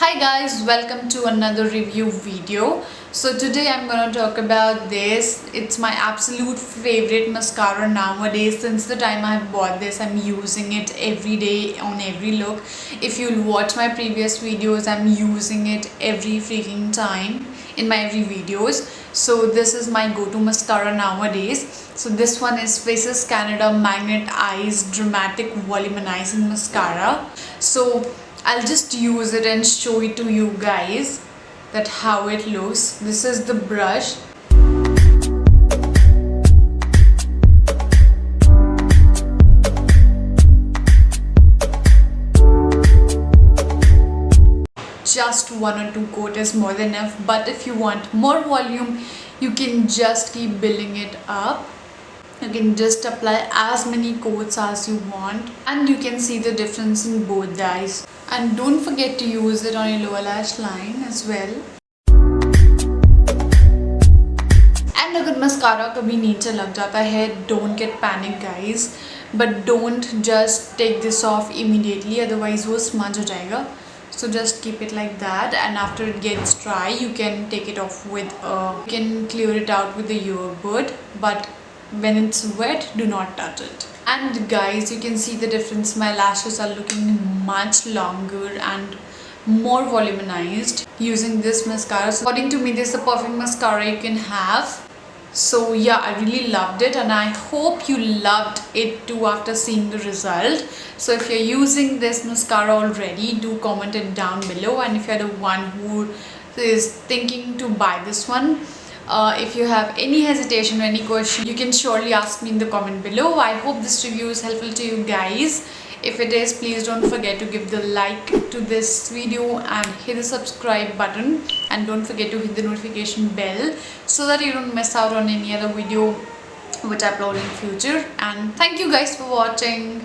Hi guys, welcome to another review video. So today I'm gonna talk about this. It's my absolute favorite mascara nowadays. Since the time I have bought this, I'm using it every day on every look. If you'll watch my previous videos, I'm using it every freaking time in my every videos. So this is my go-to mascara nowadays. So this one is Faces Canada Magnet Eyes Dramatic Volumizing Mascara. So I'll just use it and show it to you guys that how it looks. This is the brush. Just one or two coat is more than enough, but if you want more volume, you can just keep building it up. You can just apply as many coats as you want, and you can see the difference in both the eyes. And don't forget to use it on your lower lash line as well. And अगर mascara कभी नीचे लग जाता है, don't get panic guys, but don't just take this off immediately, otherwise वो smudge हो जाएगा. So just keep it like that, and after it gets dry, you can take it off with you can clear it out with the earbud, but when it's wet, do not touch it. And guys, you can see the difference. My lashes are looking much longer and more volumized using this mascara. So according to me, this is the perfect mascara you can have. So yeah, I really loved it, and I hope you loved it too after seeing the result. So if you're using this mascara already, do comment it down below. And if you're the one who is thinking to buy this one, if you have any hesitation or any question, you can surely ask me in the comment below. I hope this review is helpful to you guys. If it is, please don't forget to give the like to this video and hit the subscribe button, and don't forget to hit the notification bell so that you don't miss out on any other video which I upload in future. And thank you guys for watching.